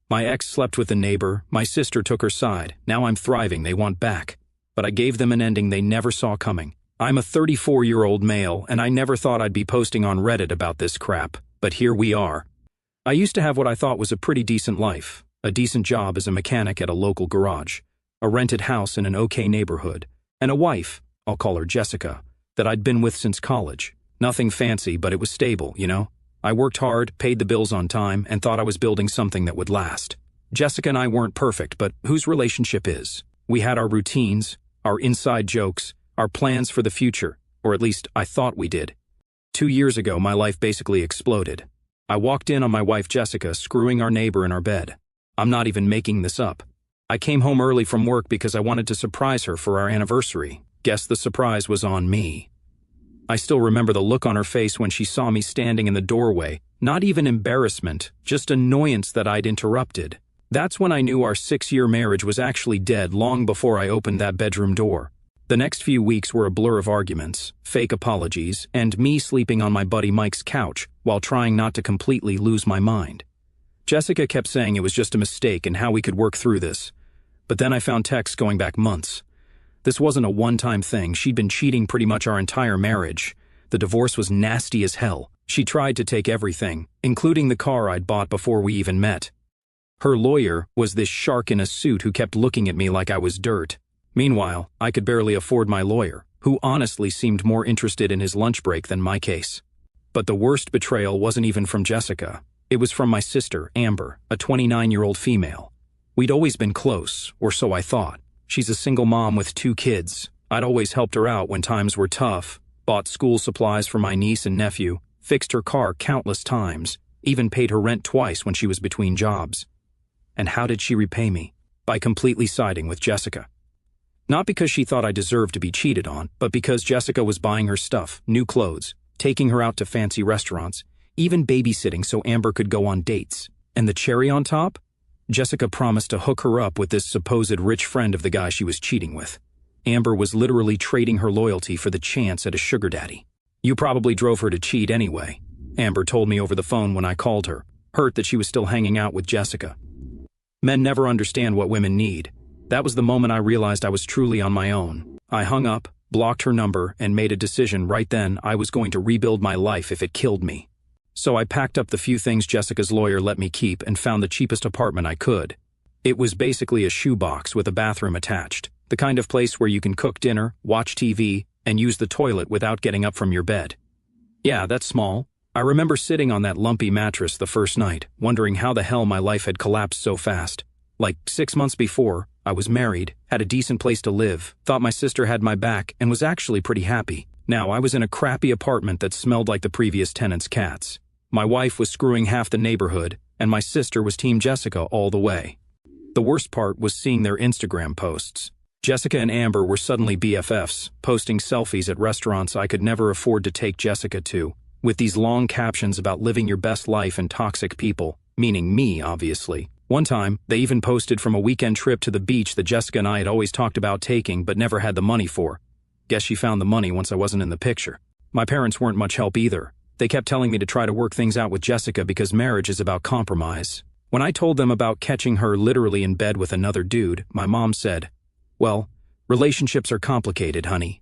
My ex slept with the neighbor, my sister took her side, now I'm thriving, they want back. But I gave them an ending they never saw coming. I'm a 34-year-old male, and I never thought I'd be posting on Reddit about this crap, but here we are. I used to have what I thought was a pretty decent life, a decent job as a mechanic at a local garage, a rented house in an okay neighborhood, and a wife, I'll call her Jessica, that I'd been with since college. Nothing fancy, but it was stable, you know? I worked hard, paid the bills on time, and thought I was building something that would last. Jessica and I weren't perfect, but whose relationship is? We had our routines, our inside jokes, our plans for the future, or at least I thought we did. 2 years ago, my life basically exploded. I walked in on my wife Jessica screwing our neighbor in our bed. I'm not even making this up. I came home early from work because I wanted to surprise her for our anniversary. Guess the surprise was on me. I still remember the look on her face when she saw me standing in the doorway. Not even embarrassment, just annoyance that I'd interrupted. That's when I knew our 6-year marriage was actually dead long before I opened that bedroom door. The next few weeks were a blur of arguments, fake apologies, and me sleeping on my buddy Mike's couch while trying not to completely lose my mind. Jessica kept saying it was just a mistake and how we could work through this. But then I found texts going back months. This wasn't a one-time thing. She'd been cheating pretty much our entire marriage. The divorce was nasty as hell. She tried to take everything, including the car I'd bought before we even met. Her lawyer was this shark in a suit who kept looking at me like I was dirt. Meanwhile, I could barely afford my lawyer, who honestly seemed more interested in his lunch break than my case. But the worst betrayal wasn't even from Jessica. It was from my sister, Amber, a 29-year-old female. We'd always been close, or so I thought. She's a single mom with 2 kids. I'd always helped her out when times were tough, bought school supplies for my niece and nephew, fixed her car countless times, even paid her rent twice when she was between jobs. And how did she repay me? By completely siding with Jessica. Not because she thought I deserved to be cheated on, but because Jessica was buying her stuff, new clothes, taking her out to fancy restaurants, even babysitting so Amber could go on dates. And the cherry on top? Jessica promised to hook her up with this supposed rich friend of the guy she was cheating with. Amber was literally trading her loyalty for the chance at a sugar daddy. You probably drove her to cheat anyway, Amber told me over the phone when I called her, hurt that she was still hanging out with Jessica. Men never understand what women need. That was the moment I realized I was truly on my own. I hung up, blocked her number, and made a decision right then I was going to rebuild my life if it killed me. So I packed up the few things Jessica's lawyer let me keep and found the cheapest apartment I could. It was basically a shoebox with a bathroom attached, the kind of place where you can cook dinner, watch TV, and use the toilet without getting up from your bed. Yeah, that's small. I remember sitting on that lumpy mattress the first night, wondering how the hell my life had collapsed so fast. Like 6 months before, I was married, had a decent place to live, thought my sister had my back, and was actually pretty happy. Now I was in a crappy apartment that smelled like the previous tenant's cats. My wife was screwing half the neighborhood, and my sister was Team Jessica all the way. The worst part was seeing their Instagram posts. Jessica and Amber were suddenly BFFs, posting selfies at restaurants I could never afford to take Jessica to, with these long captions about living your best life and toxic people, meaning me, obviously. One time, they even posted from a weekend trip to the beach that Jessica and I had always talked about taking but never had the money for. Guess she found the money once I wasn't in the picture. My parents weren't much help either. They kept telling me to try to work things out with Jessica because marriage is about compromise. When I told them about catching her literally in bed with another dude, my mom said, "Well, relationships are complicated, honey."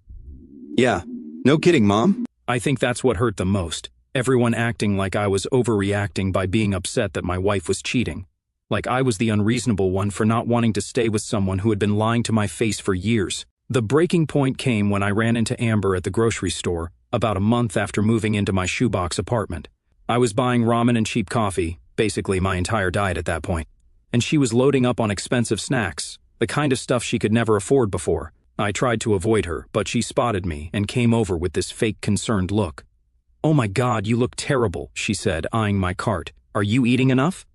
Yeah, no kidding, Mom. I think that's what hurt the most. Everyone acting like I was overreacting by being upset that my wife was cheating. Like I was the unreasonable one for not wanting to stay with someone who had been lying to my face for years. The breaking point came when I ran into Amber at the grocery store, about a month after moving into my shoebox apartment. I was buying ramen and cheap coffee, basically my entire diet at that point. And she was loading up on expensive snacks, the kind of stuff she could never afford before. I tried to avoid her, but she spotted me and came over with this fake concerned look. "Oh my God, you look terrible," she said, eyeing my cart. "Are you eating enough?"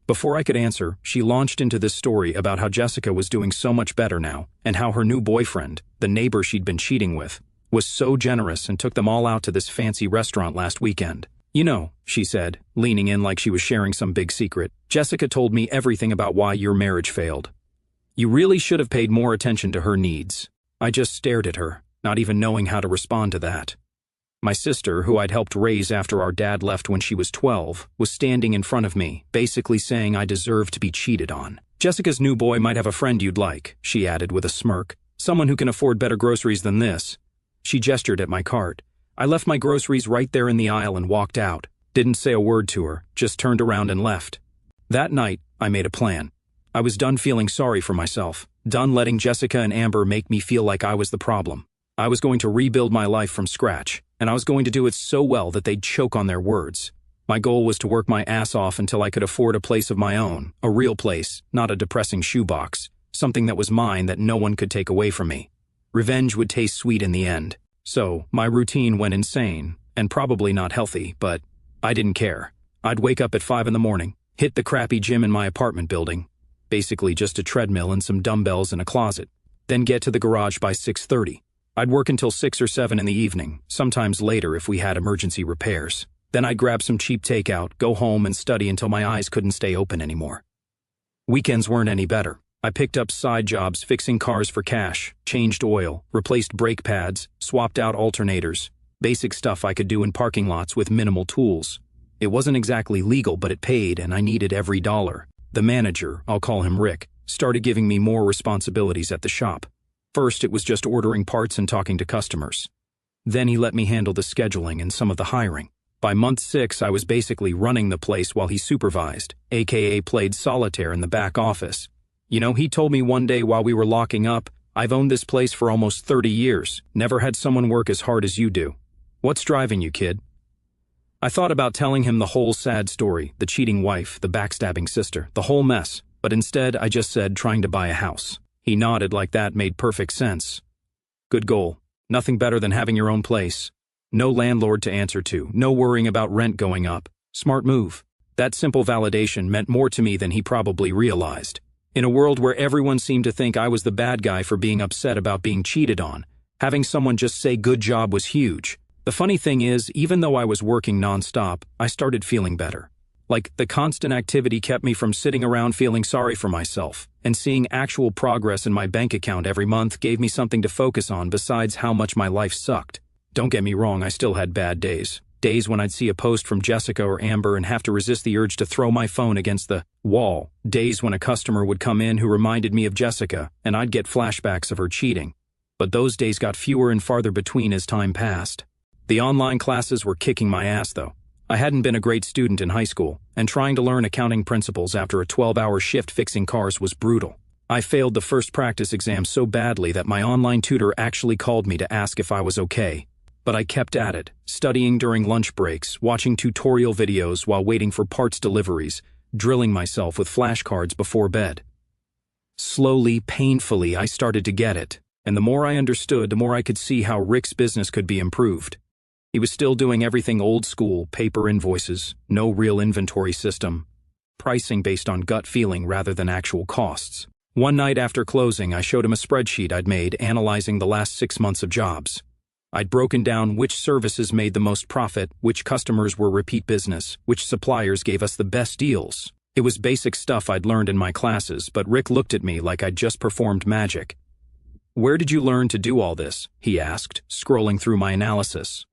Before I could answer, she launched into this story about how Jessica was doing so much better now, and how her new boyfriend, the neighbor she'd been cheating with, was so generous and took them all out to this fancy restaurant last weekend. "You know," she said, leaning in like she was sharing some big secret, "Jessica told me everything about why your marriage failed. You really should have paid more attention to her needs." I just stared at her, not even knowing how to respond to that. My sister, who I'd helped raise after our dad left when she was 12, was standing in front of me, basically saying I deserved to be cheated on. Jessica's new boy might have a friend you'd like, she added with a smirk. Someone who can afford better groceries than this. She gestured at my cart. I left my groceries right there in the aisle and walked out. Didn't say a word to her, just turned around and left. That night, I made a plan. I was done feeling sorry for myself, done letting Jessica and Amber make me feel like I was the problem. I was going to rebuild my life from scratch, and I was going to do it so well that they'd choke on their words. My goal was to work my ass off until I could afford a place of my own, a real place, not a depressing shoebox, something that was mine that no one could take away from me. Revenge would taste sweet in the end. So, my routine went insane, and probably not healthy, but I didn't care. I'd wake up at 5 in the morning, hit the crappy gym in my apartment building, basically just a treadmill and some dumbbells in a closet, then get to the garage by 6:30. I'd work until 6 or 7 in the evening, sometimes later if we had emergency repairs. Then I'd grab some cheap takeout, go home and study until my eyes couldn't stay open anymore. Weekends weren't any better. I picked up side jobs fixing cars for cash, changed oil, replaced brake pads, swapped out alternators, basic stuff I could do in parking lots with minimal tools. It wasn't exactly legal, but it paid and I needed every dollar. The manager, I'll call him Rick, started giving me more responsibilities at the shop. First, it was just ordering parts and talking to customers. Then he let me handle the scheduling and some of the hiring. By month 6, I was basically running the place while he supervised, aka played solitaire in the back office. You know, he told me one day while we were locking up, I've owned this place for almost 30 years, never had someone work as hard as you do. What's driving you, kid? I thought about telling him the whole sad story, the cheating wife, the backstabbing sister, the whole mess, but instead I just said trying to buy a house. He nodded like that made perfect sense. Good goal. Nothing better than having your own place. No landlord to answer to, no worrying about rent going up. Smart move. That simple validation meant more to me than he probably realized. In a world where everyone seemed to think I was the bad guy for being upset about being cheated on, having someone just say good job was huge. The funny thing is, even though I was working nonstop, I started feeling better. Like, the constant activity kept me from sitting around feeling sorry for myself, and seeing actual progress in my bank account every month gave me something to focus on besides how much my life sucked. Don't get me wrong, I still had bad days. Days when I'd see a post from Jessica or Amber and have to resist the urge to throw my phone against the wall. Days when a customer would come in who reminded me of Jessica, and I'd get flashbacks of her cheating. But those days got fewer and farther between as time passed. The online classes were kicking my ass, though. I hadn't been a great student in high school, and trying to learn accounting principles after a 12-hour shift fixing cars was brutal. I failed the first practice exam so badly that my online tutor actually called me to ask if I was okay. But I kept at it, studying during lunch breaks, watching tutorial videos while waiting for parts deliveries, drilling myself with flashcards before bed. Slowly, painfully, I started to get it, and the more I understood, the more I could see how Rick's business could be improved. He was still doing everything old school, paper invoices, no real inventory system, pricing based on gut feeling rather than actual costs. One night after closing, I showed him a spreadsheet I'd made analyzing the last 6 months of jobs. I'd broken down which services made the most profit, which customers were repeat business, which suppliers gave us the best deals. It was basic stuff I'd learned in my classes, but Rick looked at me like I'd just performed magic. "Where did you learn to do all this?" he asked, scrolling through my analysis.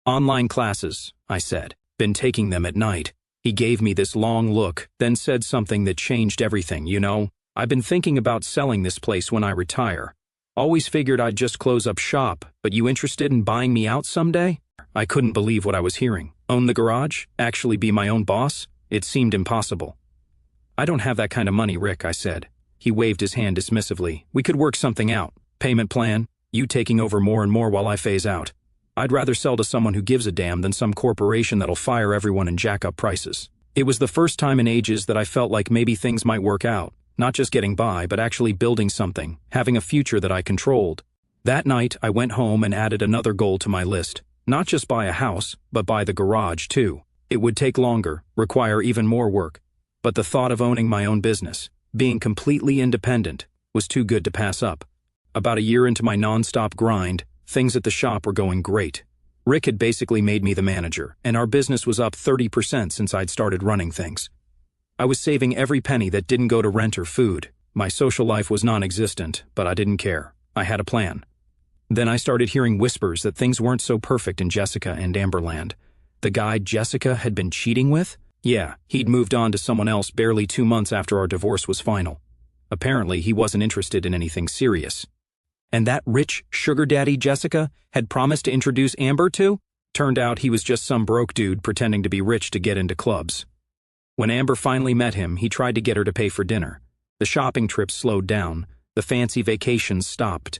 "Online classes," I said. "Been taking them at night." He gave me this long look, then said something that changed everything. "You know, I've been thinking about selling this place when I retire. Always figured I'd just close up shop, but you interested in buying me out someday?" I couldn't believe what I was hearing. Own the garage? Actually be my own boss? It seemed impossible. "I don't have that kind of money, Rick," I said. He waved his hand dismissively. "We could work something out. Payment plan, you taking over more and more while I phase out. I'd rather sell to someone who gives a damn than some corporation that'll fire everyone and jack up prices." It was the first time in ages that I felt like maybe things might work out. Not just getting by, but actually building something, having a future that I controlled. That night, I went home and added another goal to my list. Not just buy a house, but buy the garage too. It would take longer, require even more work. But the thought of owning my own business, being completely independent, was too good to pass up. About a year into my non-stop grind, things at the shop were going great. Rick had basically made me the manager, and our business was up 30% since I'd started running things. I was saving every penny that didn't go to rent or food. My social life was non-existent, but I didn't care. I had a plan. Then I started hearing whispers that things weren't so perfect in Jessica and Amberland. The guy Jessica had been cheating with? Yeah, he'd moved on to someone else barely 2 months after our divorce was final. Apparently, he wasn't interested in anything serious. And that rich sugar daddy Jessica had promised to introduce Amber to? Turned out he was just some broke dude pretending to be rich to get into clubs. When Amber finally met him, he tried to get her to pay for dinner. The shopping trips slowed down. The fancy vacations stopped.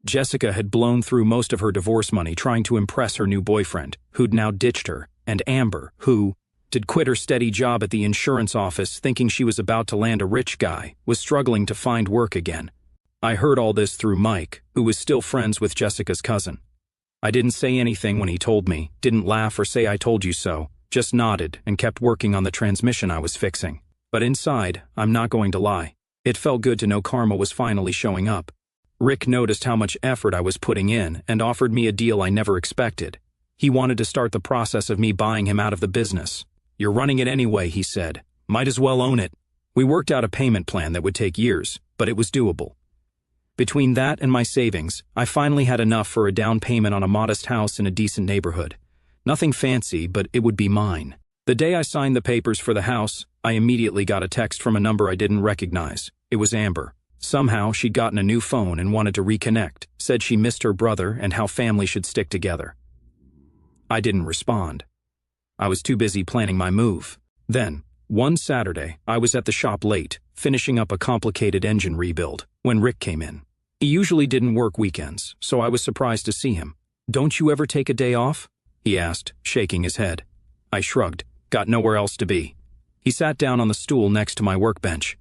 Jessica had blown through most of her divorce money trying to impress her new boyfriend, who'd now ditched her, and Amber, who did quit her steady job at the insurance office thinking she was about to land a rich guy, was struggling to find work again. I heard all this through Mike, who was still friends with Jessica's cousin. I didn't say anything when he told me, didn't laugh or say I told you so, just nodded and kept working on the transmission I was fixing. But inside, I'm not going to lie, it felt good to know karma was finally showing up. Rick noticed how much effort I was putting in and offered me a deal I never expected. He wanted to start the process of me buying him out of the business. "You're running it anyway," he said. "Might as well own it." We worked out a payment plan that would take years, but it was doable. Between that and my savings, I finally had enough for a down payment on a modest house in a decent neighborhood. Nothing fancy, but it would be mine. The day I signed the papers for the house, I immediately got a text from a number I didn't recognize. It was Amber. Somehow, she'd gotten a new phone and wanted to reconnect, said she missed her brother and how family should stick together. I didn't respond. I was too busy planning my move. Then, one Saturday, I was at the shop late, finishing up a complicated engine rebuild, when Rick came in. He usually didn't work weekends, so I was surprised to see him. "Don't you ever take a day off?" he asked, shaking his head. I shrugged, got nowhere else to be. He sat down on the stool next to my workbench.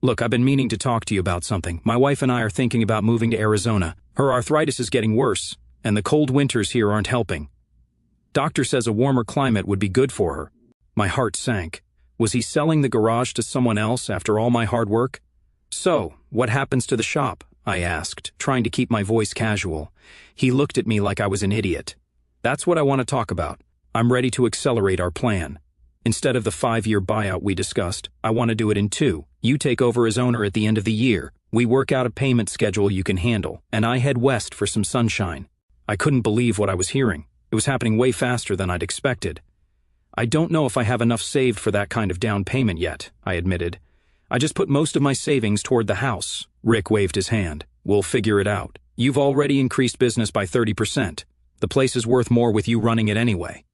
"Look, I've been meaning to talk to you about something. My wife and I are thinking about moving to Arizona. Her arthritis is getting worse, and the cold winters here aren't helping. Doctor says a warmer climate would be good for her." My heart sank. Was he selling the garage to someone else after all my hard work? "So, what happens to the shop?" I asked, trying to keep my voice casual. He looked at me like I was an idiot. "That's what I want to talk about. I'm ready to accelerate our plan. Instead of the 5-year buyout we discussed, I want to do it in 2. You take over as owner at the end of the year. We work out a payment schedule you can handle, and I head west for some sunshine." I couldn't believe what I was hearing. It was happening way faster than I'd expected. "I don't know if I have enough saved for that kind of down payment yet," I admitted. "I just put most of my savings toward the house." Rick waved his hand. "We'll figure it out. You've already increased business by 30%. The place is worth more with you running it anyway.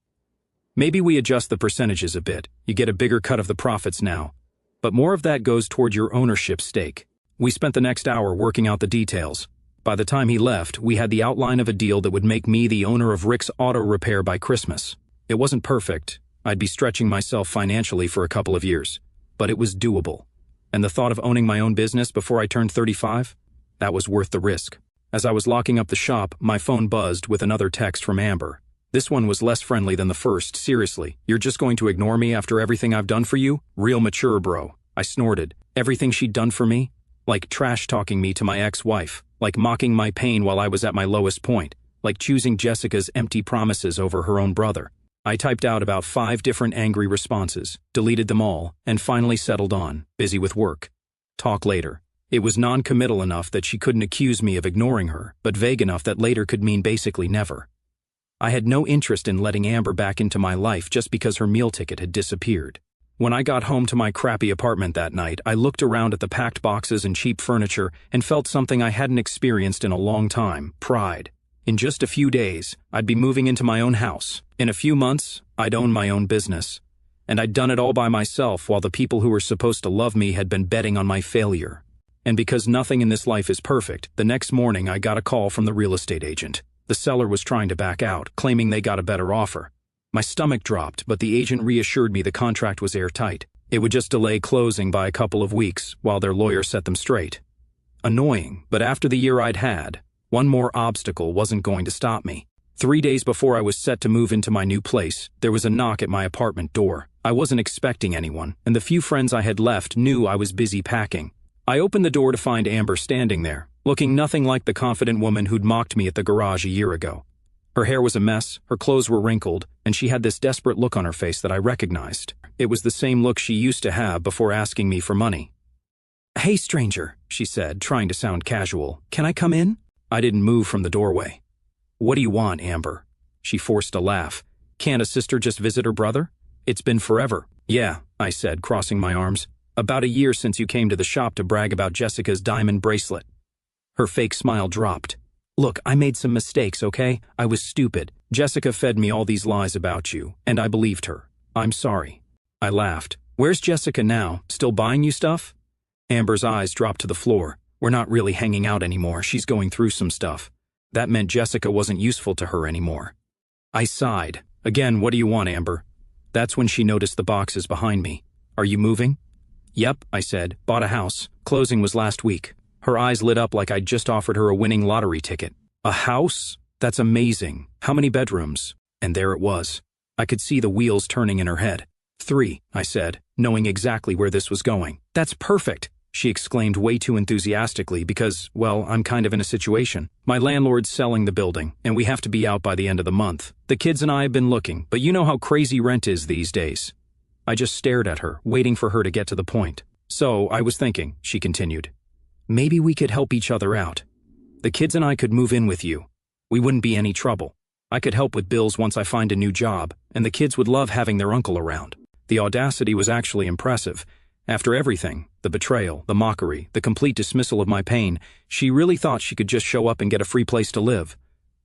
Maybe we adjust the percentages a bit. You get a bigger cut of the profits now. But more of that goes toward your ownership stake." We spent the next hour working out the details. By the time he left, we had the outline of a deal that would make me the owner of Rick's auto repair by Christmas. It wasn't perfect. I'd be stretching myself financially for a couple of years. But it was doable. And the thought of owning my own business before I turned 35? That was worth the risk. As I was locking up the shop, my phone buzzed with another text from Amber. This one was less friendly than the first. "Seriously, you're just going to ignore me after everything I've done for you? Real mature, bro." I snorted. Everything she'd done for me? Like trash-talking me to my ex-wife. Like mocking my pain while I was at my lowest point. Like choosing Jessica's empty promises over her own brother. I typed out about 5 different angry responses, deleted them all, and finally settled on, busy with work. Talk later. It was non-committal enough that she couldn't accuse me of ignoring her, but vague enough that later could mean basically never. I had no interest in letting Amber back into my life just because her meal ticket had disappeared. When I got home to my crappy apartment that night, I looked around at the packed boxes and cheap furniture and felt something I hadn't experienced in a long time: pride. In just a few days, I'd be moving into my own house. In a few months, I'd own my own business. And I'd done it all by myself while the people who were supposed to love me had been betting on my failure. And because nothing in this life is perfect, the next morning I got a call from the real estate agent. The seller was trying to back out, claiming they got a better offer. My stomach dropped, but the agent reassured me the contract was airtight. It would just delay closing by a couple of weeks while their lawyer set them straight. Annoying, but after the year I'd had, one more obstacle wasn't going to stop me. 3 days before I was set to move into my new place, there was a knock at my apartment door. I wasn't expecting anyone, and the few friends I had left knew I was busy packing. I opened the door to find Amber standing there, looking nothing like the confident woman who'd mocked me at the garage a year ago. Her hair was a mess, her clothes were wrinkled, and she had this desperate look on her face that I recognized. It was the same look she used to have before asking me for money. "Hey, stranger," she said, trying to sound casual. "Can I come in?" I didn't move from the doorway. What do you want, Amber? She forced a laugh. Can't a sister just visit her brother? It's been forever. Yeah, I said, crossing my arms. About a year since you came to the shop to brag about Jessica's diamond bracelet. Her fake smile dropped. Look, I made some mistakes, okay? I was stupid. Jessica fed me all these lies about you, and I believed her. I'm sorry. I laughed. Where's Jessica now? Still buying you stuff? Amber's eyes dropped to the floor. We're not really hanging out anymore. She's going through some stuff. That meant Jessica wasn't useful to her anymore. I sighed. Again, what do you want, Amber? That's when she noticed the boxes behind me. Are you moving? Yep, I said. Bought a house. Closing was last week. Her eyes lit up like I'd just offered her a winning lottery ticket. A house? That's amazing. How many bedrooms? And there it was. I could see the wheels turning in her head. 3, I said, knowing exactly where this was going. That's perfect, she exclaimed way too enthusiastically because, well, I'm kind of in a situation. My landlord's selling the building, and we have to be out by the end of the month. The kids and I have been looking, but you know how crazy rent is these days. I just stared at her, waiting for her to get to the point. So, I was thinking, she continued. Maybe we could help each other out. The kids and I could move in with you. We wouldn't be any trouble. I could help with bills once I find a new job, and the kids would love having their uncle around. The audacity was actually impressive. After everything, the betrayal, the mockery, the complete dismissal of my pain, she really thought she could just show up and get a free place to live.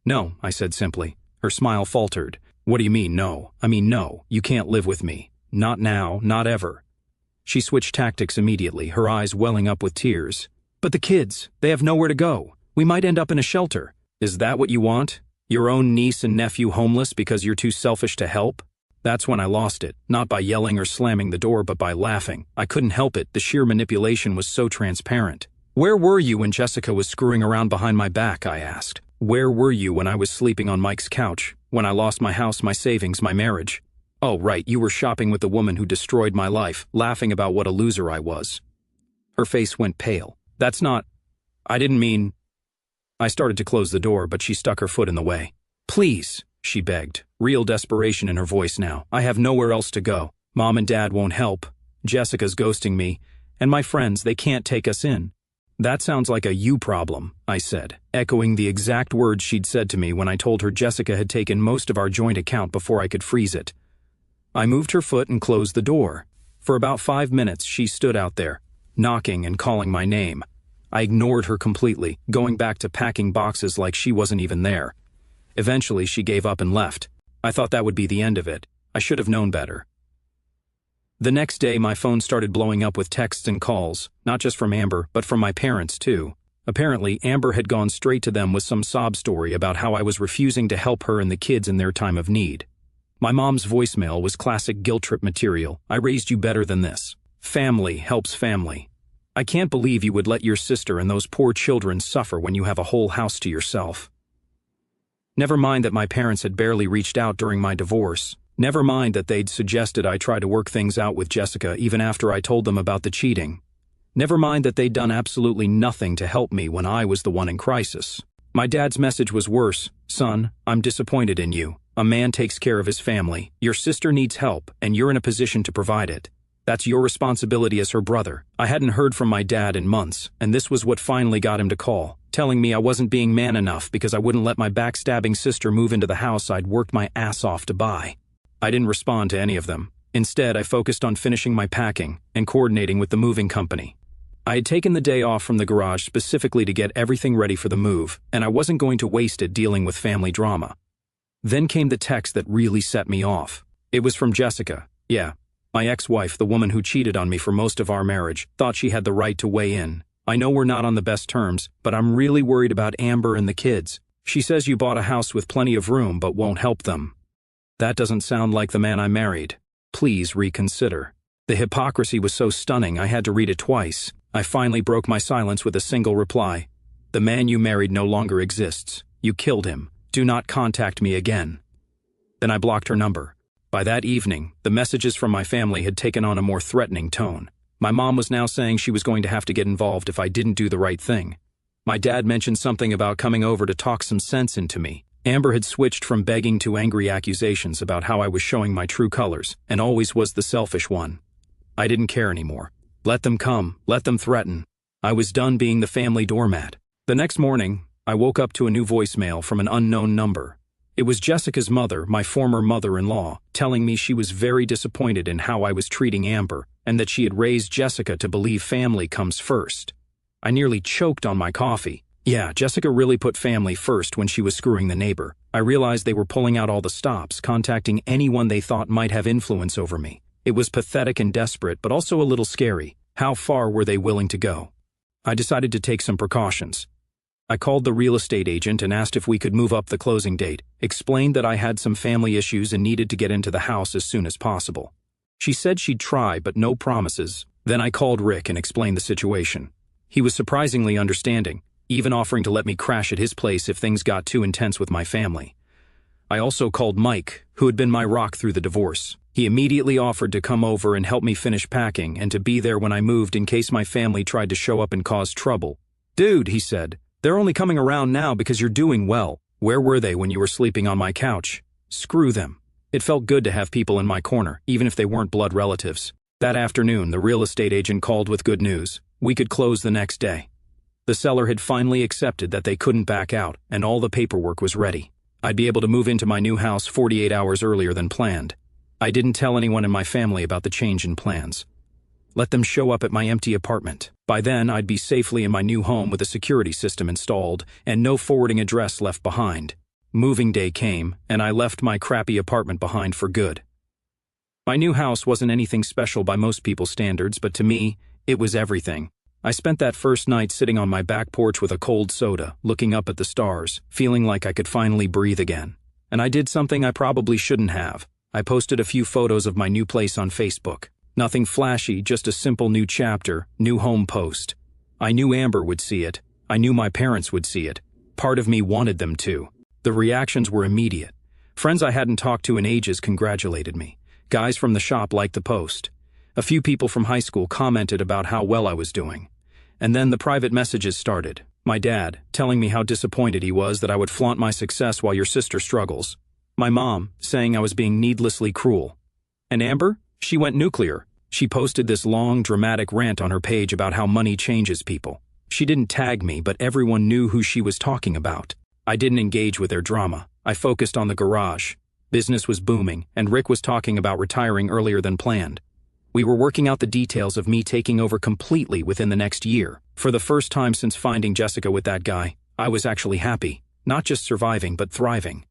No, I said simply. Her smile faltered. What do you mean, no? I mean, no, you can't live with me. Not now, not ever. She switched tactics immediately, her eyes welling up with tears. But the kids, they have nowhere to go. We might end up in a shelter. Is that what you want? Your own niece and nephew homeless because you're too selfish to help? That's when I lost it, not by yelling or slamming the door but by laughing. I couldn't help it, the sheer manipulation was so transparent. Where were you when Jessica was screwing around behind my back, I asked. Where were you when I was sleeping on Mike's couch? When I lost my house, my savings, my marriage? Oh, right, you were shopping with the woman who destroyed my life, laughing about what a loser I was. Her face went pale. That's not... I didn't mean... I started to close the door, but she stuck her foot in the way. Please, she begged, real desperation in her voice now. I have nowhere else to go. Mom and Dad won't help. Jessica's ghosting me. And my friends, they can't take us in. That sounds like a you problem, I said, echoing the exact words she'd said to me when I told her Jessica had taken most of our joint account before I could freeze it. I moved her foot and closed the door. For about 5 minutes, she stood out there, knocking and calling my name. I ignored her completely, going back to packing boxes like she wasn't even there. Eventually, she gave up and left. I thought that would be the end of it. I should have known better. The next day, my phone started blowing up with texts and calls, not just from Amber, but from my parents, too. Apparently, Amber had gone straight to them with some sob story about how I was refusing to help her and the kids in their time of need. My mom's voicemail was classic guilt trip material. I raised you better than this. Family helps family. I can't believe you would let your sister and those poor children suffer when you have a whole house to yourself. Never mind that my parents had barely reached out during my divorce. Never mind that they'd suggested I try to work things out with Jessica even after I told them about the cheating. Never mind that they'd done absolutely nothing to help me when I was the one in crisis. My dad's message was worse. Son, I'm disappointed in you. A man takes care of his family. Your sister needs help, and you're in a position to provide it. That's your responsibility as her brother. I hadn't heard from my dad in months, and this was what finally got him to call, telling me I wasn't being man enough because I wouldn't let my backstabbing sister move into the house I'd worked my ass off to buy. I didn't respond to any of them. Instead, I focused on finishing my packing and coordinating with the moving company. I had taken the day off from the garage specifically to get everything ready for the move, and I wasn't going to waste it dealing with family drama. Then came the text that really set me off. It was from Jessica. Yeah, my ex-wife, the woman who cheated on me for most of our marriage, thought she had the right to weigh in. I know we're not on the best terms, but I'm really worried about Amber and the kids. She says you bought a house with plenty of room but won't help them. That doesn't sound like the man I married. Please reconsider. The hypocrisy was so stunning I had to read it twice. I finally broke my silence with a single reply. The man you married no longer exists. You killed him. Do not contact me again. Then I blocked her number. By that evening, the messages from my family had taken on a more threatening tone. My mom was now saying she was going to have to get involved if I didn't do the right thing. My dad mentioned something about coming over to talk some sense into me. Amber had switched from begging to angry accusations about how I was showing my true colors, and always was the selfish one. I didn't care anymore. Let them come, let them threaten. I was done being the family doormat. The next morning, I woke up to a new voicemail from an unknown number. It was Jessica's mother, my former mother-in-law, telling me she was very disappointed in how I was treating Amber and that she had raised Jessica to believe family comes first. I nearly choked on my coffee. Yeah, Jessica really put family first when she was screwing the neighbor. I realized they were pulling out all the stops, contacting anyone they thought might have influence over me. It was pathetic and desperate, but also a little scary. How far were they willing to go? I decided to take some precautions. I called the real estate agent and asked if we could move up the closing date, explained that I had some family issues and needed to get into the house as soon as possible. She said she'd try, but no promises. Then I called Rick and explained the situation. He was surprisingly understanding, even offering to let me crash at his place if things got too intense with my family. I also called Mike, who had been my rock through the divorce. He immediately offered to come over and help me finish packing and to be there when I moved in case my family tried to show up and cause trouble. "Dude," he said, "they're only coming around now because you're doing well. Where were they when you were sleeping on my couch? Screw them." It felt good to have people in my corner, even if they weren't blood relatives. That afternoon, the real estate agent called with good news. We could close the next day. The seller had finally accepted that they couldn't back out, and all the paperwork was ready. I'd be able to move into my new house 48 hours earlier than planned. I didn't tell anyone in my family about the change in plans. Let them show up at my empty apartment. By then, I'd be safely in my new home with a security system installed and no forwarding address left behind. Moving day came, and I left my crappy apartment behind for good. My new house wasn't anything special by most people's standards, but to me, it was everything. I spent that first night sitting on my back porch with a cold soda, looking up at the stars, feeling like I could finally breathe again. And I did something I probably shouldn't have. I posted a few photos of my new place on Facebook. Nothing flashy, just a simple new chapter, new home post. I knew Amber would see it. I knew my parents would see it. Part of me wanted them to. The reactions were immediate. Friends I hadn't talked to in ages congratulated me. Guys from the shop liked the post. A few people from high school commented about how well I was doing. And then the private messages started. My dad, telling me how disappointed he was that I would flaunt my success while your sister struggles. My mom, saying I was being needlessly cruel. And Amber? She went nuclear. She posted this long, dramatic rant on her page about how money changes people. She didn't tag me, but everyone knew who she was talking about. I didn't engage with their drama. I focused on the garage. Business was booming, and Rick was talking about retiring earlier than planned. We were working out the details of me taking over completely within the next year. For the first time since finding Jessica with that guy, I was actually happy. Not just surviving, but thriving.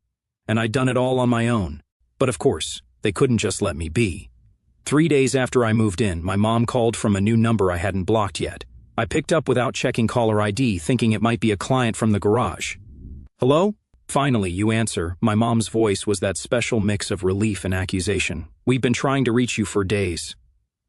And I'd done it all on my own. But of course, they couldn't just let me be. 3 days after I moved in, my mom called from a new number I hadn't blocked yet. I picked up without checking caller ID, thinking it might be a client from the garage. "Hello?" Finally, you answer. My mom's voice was that special mix of relief and accusation. "We've been trying to reach you for days."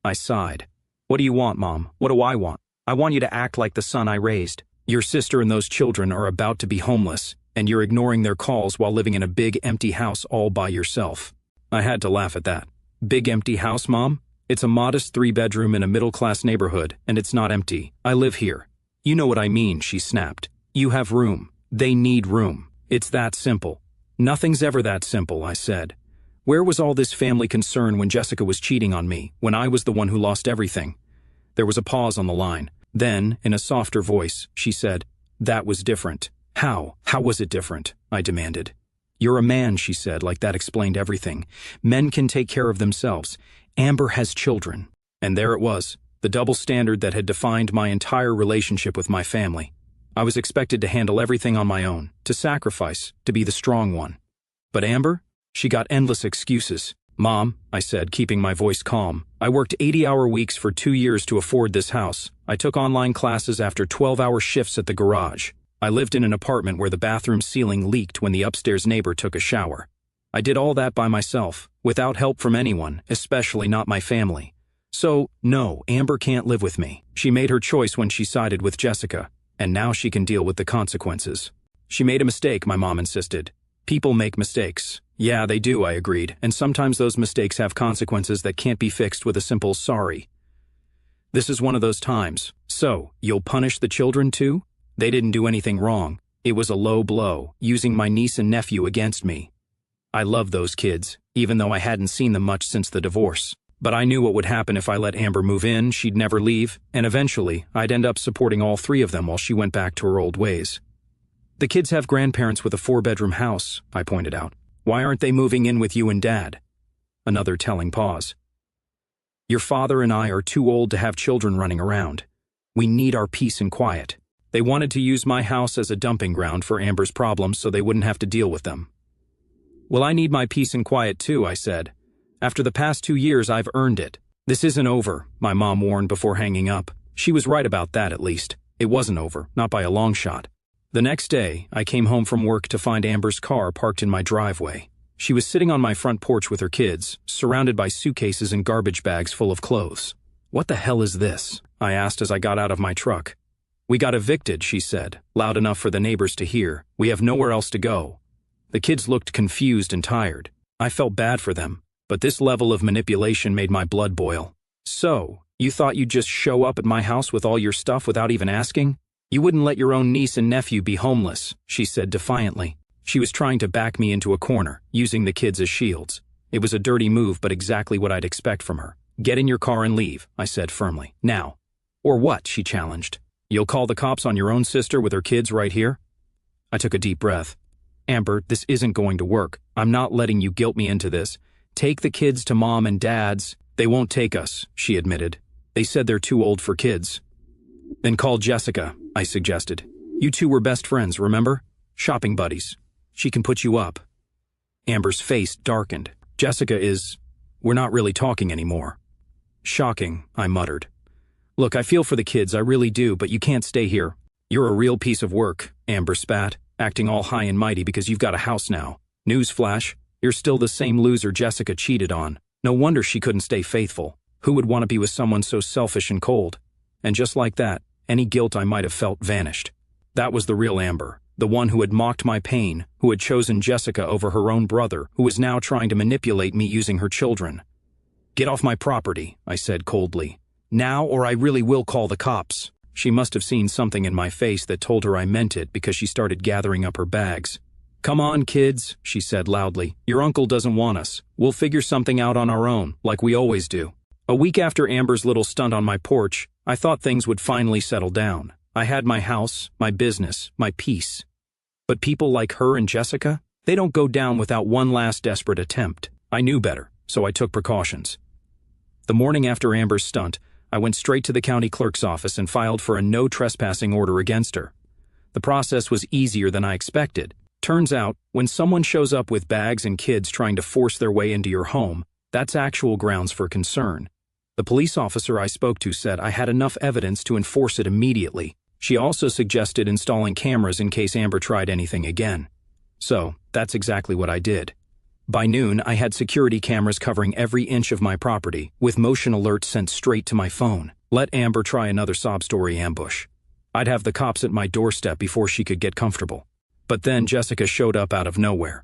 I sighed. "What do you want, Mom? What do I want? I want you to act like the son I raised. Your sister and those children are about to be homeless, and you're ignoring their calls while living in a big empty house all by yourself." I had to laugh at that. "Big empty house, Mom? It's a modest 3-bedroom in a middle-class neighborhood, and it's not empty. I live here." "You know what I mean," she snapped. "You have room. They need room. It's that simple." "Nothing's ever that simple," I said. Where was all this family concern when Jessica was cheating on me, when I was the one who lost everything? There was a pause on the line. Then, in a softer voice, she said, "That was different." "How? How was it different?" I demanded. "You're a man," she said, like that explained everything. "Men can take care of themselves. Amber has children." And there it was, the double standard that had defined my entire relationship with my family. I was expected to handle everything on my own, to sacrifice, to be the strong one. But Amber? She got endless excuses. "Mom," I said, keeping my voice calm, "I worked 80-hour weeks for 2 years to afford this house. I took online classes after 12-hour shifts at the garage. I lived in an apartment where the bathroom ceiling leaked when the upstairs neighbor took a shower. I did all that by myself, without help from anyone, especially not my family. So, no, Amber can't live with me. She made her choice when she sided with Jessica, and now she can deal with the consequences." "She made a mistake," my mom insisted. "People make mistakes." "Yeah, they do," I agreed, "and sometimes those mistakes have consequences that can't be fixed with a simple sorry. This is one of those times. So, you'll punish the children too? They didn't do anything wrong. It was a low blow, using my niece and nephew against me. I loved those kids, even though I hadn't seen them much since the divorce. But I knew what would happen if I let Amber move in. She'd never leave, and eventually, I'd end up supporting all 3 of them while she went back to her old ways. The kids have grandparents with a 4-bedroom house, I pointed out. Why aren't they moving in with you and Dad? Another telling pause. Your father and I are too old to have children running around. We need our peace and quiet. They wanted to use my house as a dumping ground for Amber's problems so they wouldn't have to deal with them. Well, I need my peace and quiet too, I said. After the past 2 years, I've earned it. This isn't over, my mom warned before hanging up. She was right about that, at least. It wasn't over, not by a long shot. The next day, I came home from work to find Amber's car parked in my driveway. She was sitting on my front porch with her kids, surrounded by suitcases and garbage bags full of clothes. What the hell is this? I asked as I got out of my truck. We got evicted, she said, loud enough for the neighbors to hear. We have nowhere else to go. The kids looked confused and tired. I felt bad for them, but this level of manipulation made my blood boil. So, you thought you'd just show up at my house with all your stuff without even asking? You wouldn't let your own niece and nephew be homeless, she said defiantly. She was trying to back me into a corner, using the kids as shields. It was a dirty move, but exactly what I'd expect from her. Get in your car and leave, I said firmly. Now. Or what, she challenged. You'll call the cops on your own sister with her kids right here? I took a deep breath. Amber, this isn't going to work. I'm not letting you guilt me into this. Take the kids to Mom and Dad's. They won't take us, she admitted. They said they're too old for kids. Then call Jessica, I suggested. You two were best friends, remember? Shopping buddies. She can put you up. Amber's face darkened. Jessica is... We're not really talking anymore. Shocking, I muttered. Look, I feel for the kids, I really do, but you can't stay here. You're a real piece of work, Amber spat, acting all high and mighty because you've got a house now. Newsflash, you're still the same loser Jessica cheated on. No wonder she couldn't stay faithful. Who would want to be with someone so selfish and cold? And just like that, any guilt I might have felt vanished. That was the real Amber, the one who had mocked my pain, who had chosen Jessica over her own brother, who was now trying to manipulate me using her children. Get off my property, I said coldly. Now or I really will call the cops. She must have seen something in my face that told her I meant it because she started gathering up her bags. Come on, kids, she said loudly. Your uncle doesn't want us. We'll figure something out on our own, like we always do. A week after Amber's little stunt on my porch, I thought things would finally settle down. I had my house, my business, my peace. But people like her and Jessica, they don't go down without one last desperate attempt. I knew better, so I took precautions. The morning after Amber's stunt, I went straight to the county clerk's office and filed for a no trespassing order against her. The process was easier than I expected. Turns out, when someone shows up with bags and kids trying to force their way into your home, that's actual grounds for concern. The police officer I spoke to said I had enough evidence to enforce it immediately. She also suggested installing cameras in case Amber tried anything again. So, that's exactly what I did. By noon, I had security cameras covering every inch of my property, with motion alerts sent straight to my phone. Let Amber try another sob story ambush. I'd have the cops at my doorstep before she could get comfortable. But then Jessica showed up out of nowhere.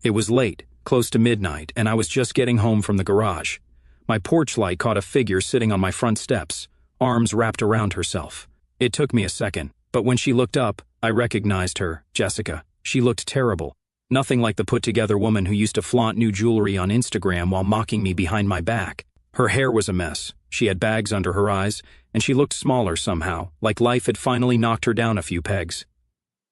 It was late, close to midnight, and I was just getting home from the garage. My porch light caught a figure sitting on my front steps, arms wrapped around herself. It took me a second, but when she looked up, I recognized her, Jessica. She looked terrible. Nothing like the put-together woman who used to flaunt new jewelry on Instagram while mocking me behind my back. Her hair was a mess, she had bags under her eyes, and she looked smaller somehow, like life had finally knocked her down a few pegs.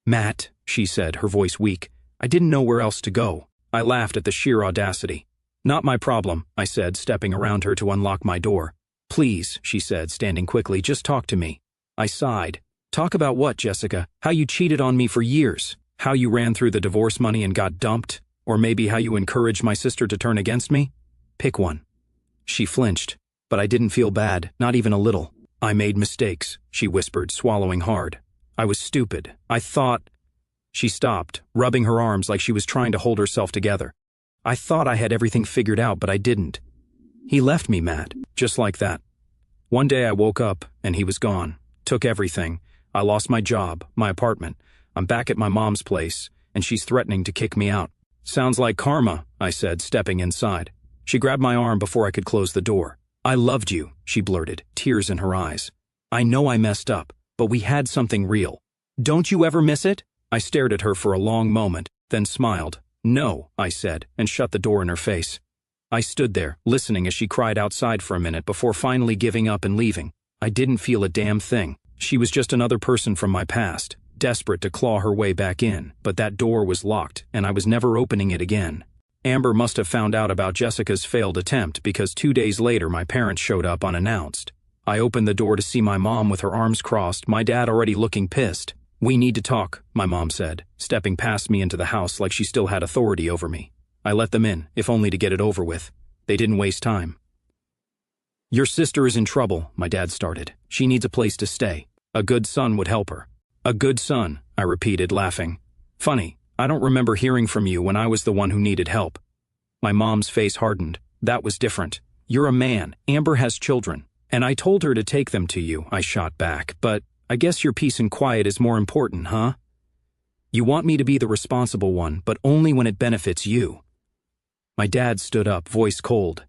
Matt, she said, her voice weak. I didn't know where else to go. I laughed at the sheer audacity. Not my problem, I said, stepping around her to unlock my door. Please, she said, standing quickly, just talk to me. I sighed. Talk about what, Jessica? How you cheated on me for years? How you ran through the divorce money and got dumped? Or maybe how you encouraged my sister to turn against me? Pick one. She flinched, but I didn't feel bad, not even a little. I made mistakes, she whispered, swallowing hard. I was stupid. I thought... She stopped, rubbing her arms like she was trying to hold herself together. I thought I had everything figured out, but I didn't. He left me, Matt, just like that. One day I woke up, and he was gone. Took everything. I lost my job, my apartment. I'm back at my mom's place, and she's threatening to kick me out. Sounds like karma, I said, stepping inside. She grabbed my arm before I could close the door. I loved you, she blurted, tears in her eyes. I know I messed up, but we had something real. Don't you ever miss it? I stared at her for a long moment, then smiled. No, I said, and shut the door in her face. I stood there, listening as she cried outside for a minute before finally giving up and leaving. I didn't feel a damn thing. She was just another person from my past. desperate to claw her way back in, but that door was locked, and I was never opening it again. Amber must have found out about Jessica's failed attempt because 2 days later my parents showed up unannounced. I opened the door to see my mom with her arms crossed, my dad already looking pissed. "We need to talk," my mom said, stepping past me into the house like she still had authority over me. I let them in, if only to get it over with. They didn't waste time. "Your sister is in trouble," my dad started. "She needs a place to stay. A good son would help her." "A good son," I repeated, laughing. "Funny, I don't remember hearing from you when I was the one who needed help." My mom's face hardened. "That was different. You're a man. Amber has children. And I told her to take them to you," I shot back. "But I guess your peace and quiet is more important, huh? You want me to be the responsible one, but only when it benefits you." My dad stood up, voice cold.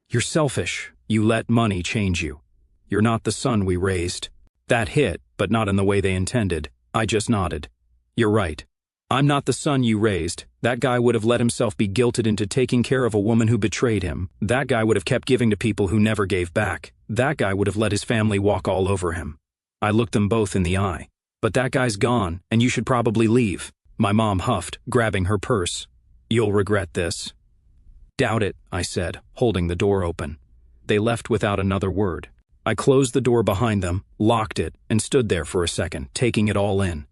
"You're selfish. You let money change you. You're not the son we raised." That hit, but not in the way they intended. I just nodded. "You're right. I'm not the son you raised. That guy would have let himself be guilted into taking care of a woman who betrayed him. That guy would have kept giving to people who never gave back. That guy would have let his family walk all over him." I looked them both in the eye. "But that guy's gone, and you should probably leave." My mom huffed, grabbing her purse. "You'll regret this." "Doubt it," I said, holding the door open. They left without another word. I closed the door behind them, locked it, and stood there for a second, taking it all in.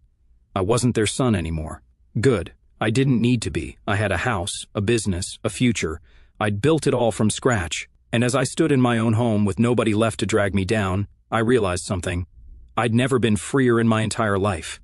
I wasn't their son anymore. Good. I didn't need to be. I had a house, a business, a future. I'd built it all from scratch. And as I stood in my own home with nobody left to drag me down, I realized something. I'd never been freer in my entire life.